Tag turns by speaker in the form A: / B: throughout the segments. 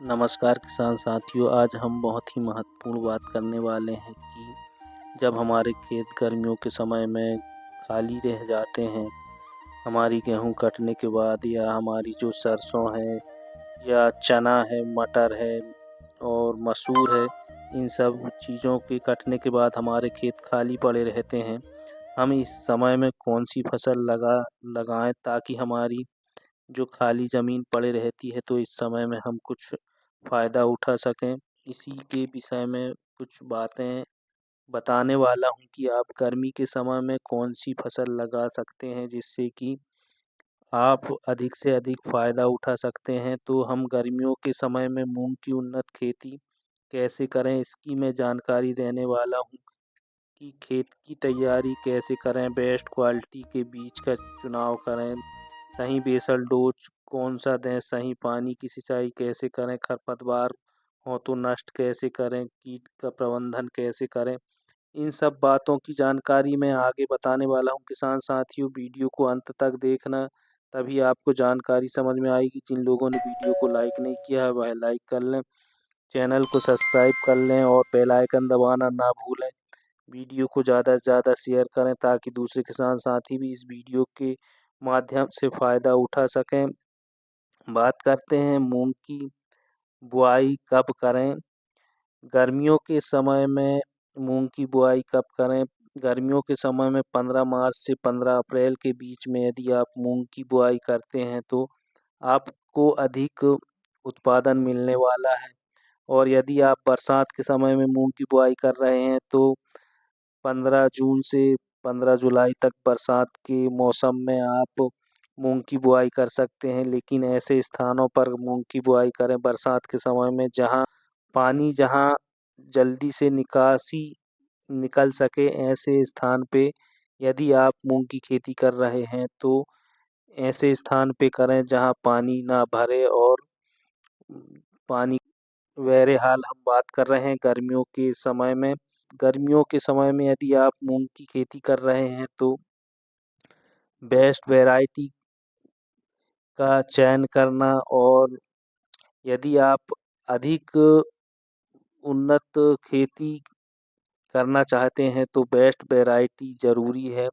A: नमस्कार किसान साथियों। आज हम बहुत ही महत्वपूर्ण बात करने वाले हैं कि जब हमारे खेत गर्मियों के समय में खाली रह जाते हैं, हमारी गेहूं कटने के बाद, या हमारी जो सरसों है या चना है, मटर है और मसूर है, इन सब चीज़ों के कटने के बाद हमारे खेत खाली पड़े रहते हैं। हम इस समय में कौन सी फसल लगाएं ताकि हमारी जो खाली ज़मीन पड़े रहती है तो इस समय में हम कुछ फ़ायदा उठा सकें। इसी के विषय में कुछ बातें बताने वाला हूँ कि आप गर्मी के समय में कौन सी फसल लगा सकते हैं जिससे कि आप अधिक से अधिक फ़ायदा उठा सकते हैं। तो हम गर्मियों के समय में मूंग की उन्नत खेती कैसे करें, इसकी मैं जानकारी देने वाला हूँ कि खेत की तैयारी कैसे करें, बेस्ट क्वालिटी के बीज का चुनाव करें, सही बेसल डोज कौन सा दें, सही पानी की सिंचाई कैसे करें, खरपतवार हो तो नष्ट कैसे करें, कीट का प्रबंधन कैसे करें। इन सब बातों की जानकारी मैं आगे बताने वाला हूँ किसान साथियों। वीडियो को अंत तक देखना, तभी आपको जानकारी समझ में आएगी। जिन लोगों ने वीडियो को लाइक नहीं किया है वह लाइक कर लें, चैनल को सब्सक्राइब कर लें और बेल आइकन दबाना ना भूलें। वीडियो को ज़्यादा से ज़्यादा शेयर करें ताकि दूसरे किसान साथी भी इस वीडियो के माध्यम से फ़ायदा उठा सकें। बात करते हैं मूंग की बुआई कब करें। गर्मियों के समय में मूंग की बुआई कब करें? गर्मियों के समय में 15 मार्च से 15 अप्रैल के बीच में यदि आप मूंग की बुआई करते हैं तो आपको अधिक उत्पादन मिलने वाला है। और यदि आप बरसात के समय में मूंग की बुआई कर रहे हैं तो 15 जून से 15 जुलाई तक बरसात के मौसम में आप मूंग की बुआई कर सकते हैं। लेकिन ऐसे स्थानों पर मूंग की बुआई करें बरसात के समय में जहां जल्दी से निकासी निकल सके। ऐसे स्थान पे यदि आप मूंग की खेती कर रहे हैं तो ऐसे स्थान पे करें जहां पानी ना भरे और पानी बहरहाल हम बात कर रहे हैं गर्मियों के समय में। गर्मियों के समय में यदि आप मूंग की खेती कर रहे हैं तो बेस्ट वैरायटी का चयन करना, और यदि आप अधिक उन्नत खेती करना चाहते हैं तो बेस्ट वैरायटी ज़रूरी है।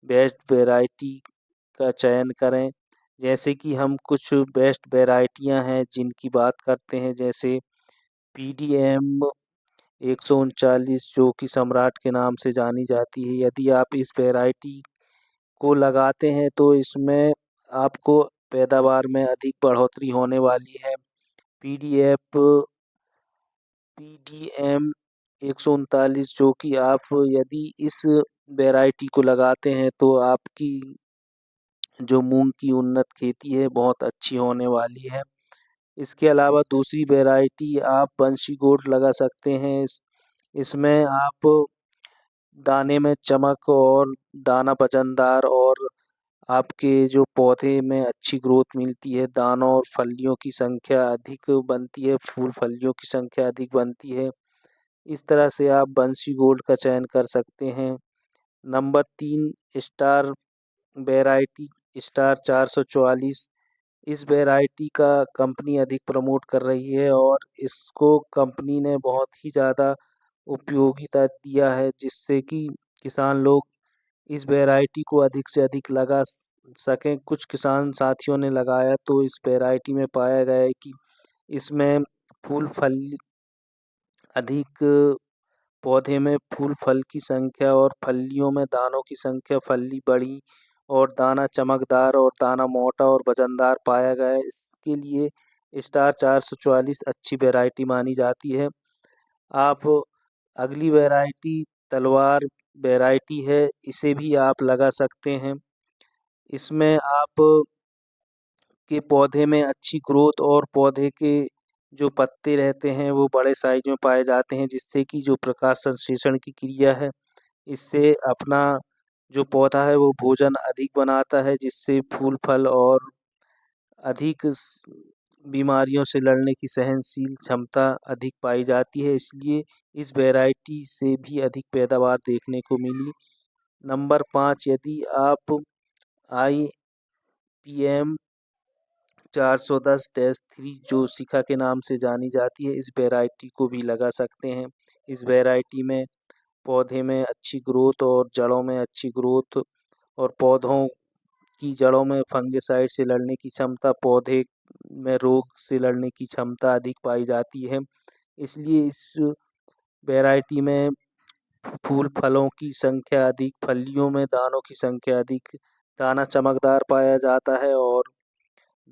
A: बेस्ट वैरायटी का चयन करें। जैसे कि हम कुछ बेस्ट वैरायटियां हैं जिनकी बात करते हैं, जैसे PDM 139 जो कि सम्राट के नाम से जानी जाती है। यदि आप इस वैरायटी को लगाते हैं तो इसमें आपको पैदावार में अधिक बढ़ोतरी होने वाली है। PDM 139 जो कि आप यदि इस वैरायटी को लगाते हैं तो आपकी जो मूंग की उन्नत खेती है बहुत अच्छी होने वाली है। इसके अलावा दूसरी वैरायटी आप बंसी गोल्ड लगा सकते हैं। इसमें आप दाने में चमक और दाना वजनदार, और आपके जो पौधे में अच्छी ग्रोथ मिलती है, दानों और फलियों की संख्या अधिक बनती है, फूल फलियों की संख्या अधिक बनती है। इस तरह से आप बंसी गोल्ड का चयन कर सकते हैं। Number 3 star variety, star 444। इस वैरायटी का कंपनी अधिक प्रमोट कर रही है और इसको कंपनी ने बहुत ही ज़्यादा उपयोगिता दिया है, जिससे कि किसान लोग इस वैरायटी को अधिक से अधिक लगा सकें। कुछ किसान साथियों ने लगाया तो इस वैरायटी में पाया गया है कि इसमें फूल फल अधिक, पौधे में फूल फल की संख्या और फलियों में दानों की संख्या, फली बड़ी और दाना चमकदार और दाना मोटा और वजनदार पाया गया है। इसके लिए स्टार 444 अच्छी वैरायटी मानी जाती है। आप अगली वैरायटी तलवार वैरायटी है, इसे भी आप लगा सकते हैं। इसमें आप के पौधे में अच्छी ग्रोथ और पौधे के जो पत्ते रहते हैं वो बड़े साइज में पाए जाते हैं, जिससे कि जो प्रकाश संश्लेषण की क्रिया है इससे अपना जो पौधा है वो भोजन अधिक बनाता है, जिससे फूल फल और अधिक बीमारियों से लड़ने की सहनशील क्षमता अधिक पाई जाती है। इसलिए इस वैरायटी से भी अधिक पैदावार देखने को मिली। नंबर 5, यदि आप IPM 410-3 जो शिखा के नाम से जानी जाती है, इस वैरायटी को भी लगा सकते हैं। इस वैरायटी में पौधे में अच्छी ग्रोथ और जड़ों में अच्छी ग्रोथ और पौधों की जड़ों में फंगिसाइड से लड़ने की क्षमता, पौधे में रोग से लड़ने की क्षमता अधिक पाई जाती है। इसलिए इस वैरायटी में फूल फलों की संख्या अधिक, फलियों में दानों की संख्या अधिक, दाना चमकदार पाया जाता है और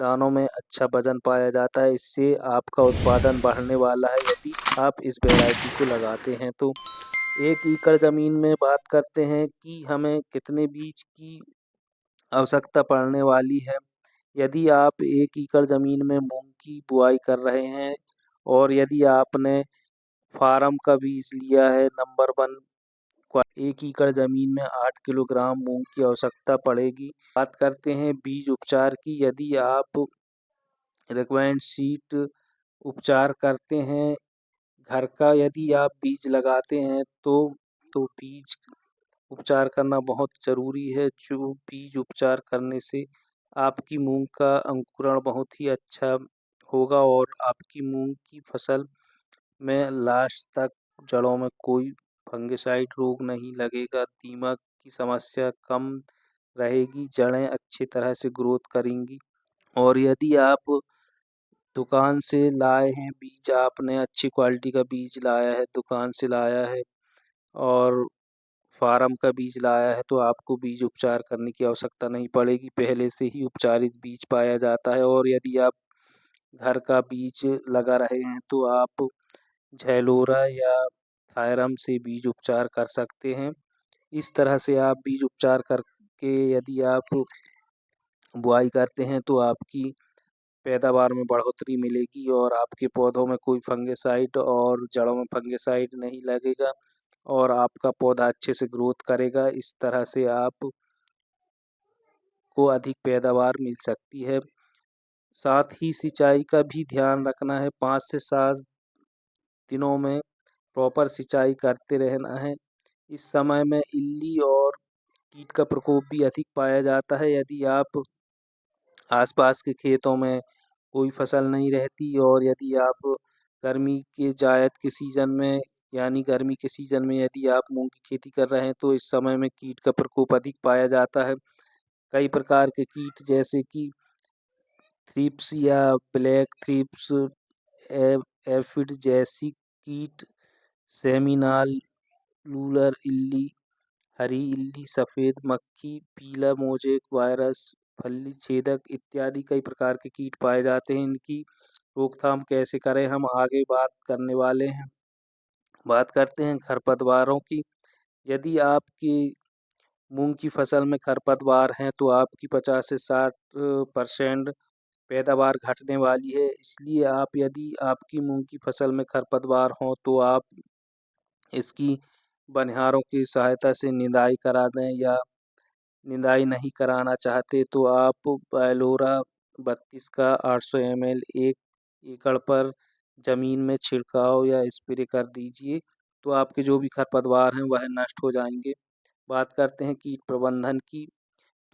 A: दानों में अच्छा वजन पाया जाता है। इससे आपका उत्पादन बढ़ने वाला है यदि आप इस वैरायटी को लगाते हैं तो। 1 एकड़ ज़मीन में बात करते हैं कि हमें कितने बीज की आवश्यकता पड़ने वाली है। यदि आप 1 एकड़ ज़मीन में मूंग की बुआई कर रहे हैं और यदि आपने फार्म का बीज लिया है नंबर 1 1 एकड़ ज़मीन में 8 किलोग्राम मूंग की आवश्यकता पड़ेगी। बात करते हैं बीज उपचार की। यदि आप रिकमेंड सीड उपचार करते हैं घर का, यदि आप बीज लगाते हैं तो बीज उपचार करना बहुत ज़रूरी है। जो बीज उपचार करने से आपकी मूंग का अंकुरण बहुत ही अच्छा होगा और आपकी मूंग की फसल में लास्ट तक जड़ों में कोई फंगिसाइड रोग नहीं लगेगा, दीमक की समस्या कम रहेगी, जड़ें अच्छी तरह से ग्रोथ करेंगी। और यदि आप दुकान से लाए हैं बीज, आपने अच्छी क्वालिटी का बीज लाया है, दुकान से लाया है और फार्म का बीज लाया है तो आपको बीज उपचार करने की आवश्यकता नहीं पड़ेगी, पहले से ही उपचारित बीज पाया जाता है। और यदि आप घर का बीज लगा रहे हैं तो आप झैलोरा या थायरम से बीज उपचार कर सकते हैं। इस तरह से आप बीज उपचार करके यदि आप बुआई करते हैं तो आपकी पैदावार में बढ़ोतरी मिलेगी और आपके पौधों में कोई फंगिसाइड और जड़ों में फंगिसाइड नहीं लगेगा और आपका पौधा अच्छे से ग्रोथ करेगा। इस तरह से आप को अधिक पैदावार मिल सकती है। साथ ही सिंचाई का भी ध्यान रखना है, 5 से 7 दिनों में प्रॉपर सिंचाई करते रहना है। इस समय में इल्ली और कीट का प्रकोप भी अधिक पाया जाता है। यदि आप आसपास के खेतों में कोई फसल नहीं रहती और यदि आप गर्मी के जायद के सीज़न में यानी गर्मी के सीज़न में यदि आप मूंग की खेती कर रहे हैं तो इस समय में कीट का प्रकोप अधिक पाया जाता है। कई प्रकार के कीट जैसे कि थ्रिप्स या ब्लैक थ्रिप्स, एफिड जैसी कीट, सेमिनाल, लूलर इल्ली, हरी इल्ली, सफ़ेद मक्खी, पीला मोज़ेक वायरस, फली छेदक इत्यादि कई प्रकार के कीट पाए जाते हैं। इनकी रोकथाम कैसे करें हम आगे बात करने वाले हैं। बात करते हैं खरपतवारों की। यदि आपकी मूंग की फसल में खरपतवार हैं तो आपकी 50 से 60% पैदावार घटने वाली है। इसलिए आप यदि आपकी मूंग की फसल में खरपतवार हों तो आप इसकी बनिहारों की सहायता से निदाई करा दें या निदाई नहीं कराना चाहते तो आप बैलोरा 32 का 800 ml 1 एकड़ पर ज़मीन में छिड़काव या स्प्रे कर दीजिए तो आपके जो भी खरपतवार हैं वह नष्ट हो जाएंगे। बात करते हैं कीट प्रबंधन की।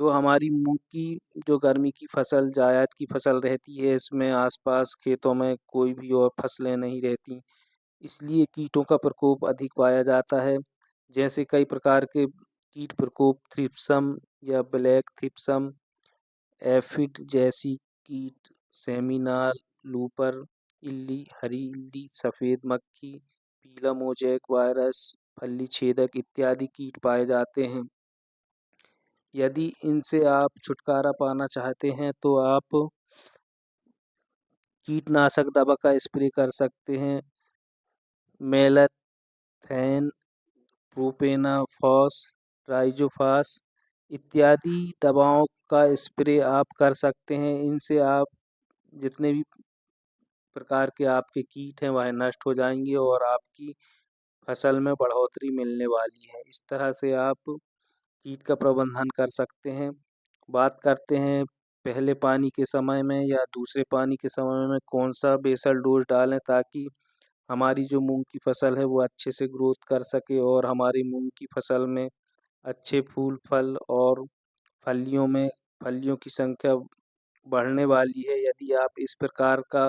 A: तो हमारी मूंग की जो गर्मी की फसल जायद की फसल रहती है, इसमें आसपास खेतों में कोई भी और फसलें नहीं रहती, इसलिए कीटों का प्रकोप अधिक पाया जाता है। जैसे कई प्रकार के कीट प्रकोप, थ्रिप्सम या ब्लैक थ्रिप्सम, एफिड जैसी कीट, सेमिनाल, लूपर इल्ली, हरी इल्ली, सफ़ेद मक्खी, पीला मोज़ेक वायरस, फली छेदक इत्यादि कीट पाए जाते हैं। यदि इनसे आप छुटकारा पाना चाहते हैं तो आप कीटनाशक दवा का स्प्रे कर सकते हैं। मेलाथेन, प्रोपेनाफॉस, ट्राइजोफास इत्यादि दवाओं का स्प्रे आप कर सकते हैं। इनसे आप जितने भी प्रकार के आपके कीट हैं वह नष्ट हो जाएंगे और आपकी फसल में बढ़ोतरी मिलने वाली है। इस तरह से आप कीट का प्रबंधन कर सकते हैं। बात करते हैं पहले पानी के समय में या दूसरे पानी के समय में कौन सा बेसल डोज डालें ताकि हमारी जो मूंग की फसल है वो अच्छे से ग्रोथ कर सके और हमारी मूंग की फसल में अच्छे फूल फल और फलियों की संख्या बढ़ने वाली है। यदि आप इस प्रकार का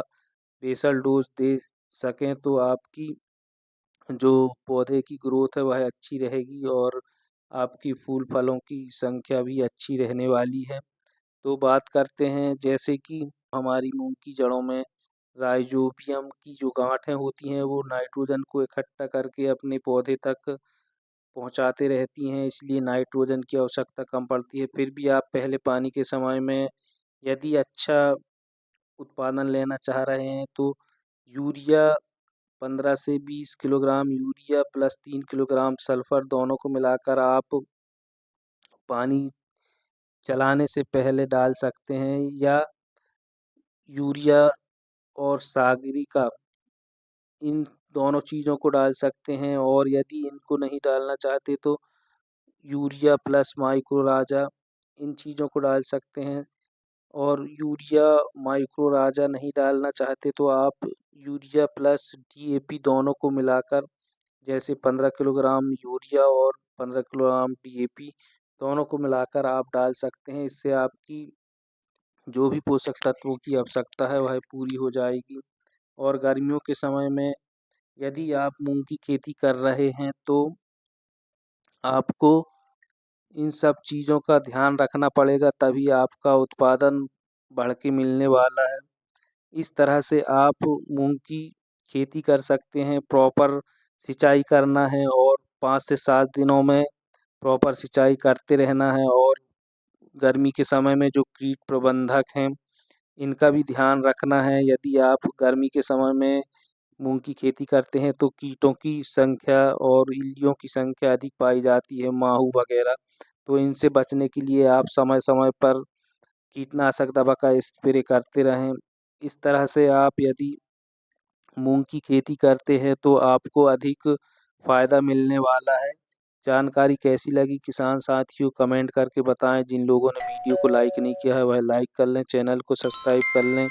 A: बेसल डोज दे सकें तो आपकी जो पौधे की ग्रोथ है वह अच्छी रहेगी और आपकी फूल फलों की संख्या भी अच्छी रहने वाली है। तो बात करते हैं जैसे कि हमारी मूंग की जड़ों में राइजोबियम की जो गांठें होती हैं वो नाइट्रोजन को इकट्ठा करके अपने पौधे तक पहुंचाते रहती हैं, इसलिए नाइट्रोजन की आवश्यकता कम पड़ती है। फिर भी आप पहले पानी के समय में यदि अच्छा उत्पादन लेना चाह रहे हैं तो यूरिया 15 से 20 kilogram urea plus 3 kilogram sulphur दोनों को मिलाकर आप पानी चलाने से पहले डाल सकते हैं, या यूरिया और सागरिका इन दोनों चीज़ों को डाल सकते हैं। और यदि इनको नहीं डालना चाहते तो यूरिया प्लस माइक्रोराजा इन चीज़ों को डाल सकते हैं। और यूरिया माइक्रोराजा नहीं डालना चाहते तो आप यूरिया प्लस डीएपी दोनों को मिलाकर जैसे 15 किलोग्राम यूरिया और 15 किलोग्राम डीएपी दोनों को मिलाकर आप डाल सकते हैं। इससे आपकी जो भी पोषक तत्वों की आवश्यकता है वह पूरी हो जाएगी। और गर्मियों के समय में यदि आप मूंग की खेती कर रहे हैं तो आपको इन सब चीज़ों का ध्यान रखना पड़ेगा, तभी आपका उत्पादन बढ़ के मिलने वाला है। इस तरह से आप मूंग की खेती कर सकते हैं। प्रॉपर सिंचाई करना है और 5 से 7 दिनों में प्रॉपर सिंचाई करते रहना है। और गर्मी के समय में जो कीट प्रबंधक हैं इनका भी ध्यान रखना है। यदि आप गर्मी के समय में मूंग की खेती करते हैं तो कीटों की संख्या और इल्लियों की संख्या अधिक पाई जाती है, माहू वगैरह। तो इनसे बचने के लिए आप समय समय पर कीटनाशक दवा का स्प्रे करते रहें। इस तरह से आप यदि मूंग की खेती करते हैं तो आपको अधिक फ़ायदा मिलने वाला है। जानकारी कैसी लगी किसान साथियों कमेंट करके बताएं। जिन लोगों ने वीडियो को लाइक नहीं किया है वह लाइक कर लें, चैनल को सब्सक्राइब कर लें,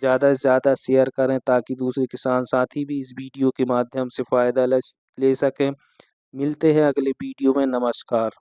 A: ज़्यादा से ज़्यादा शेयर करें ताकि दूसरे किसान साथी भी इस वीडियो के माध्यम से फ़ायदा ले सकें। मिलते हैं अगले वीडियो में। नमस्कार।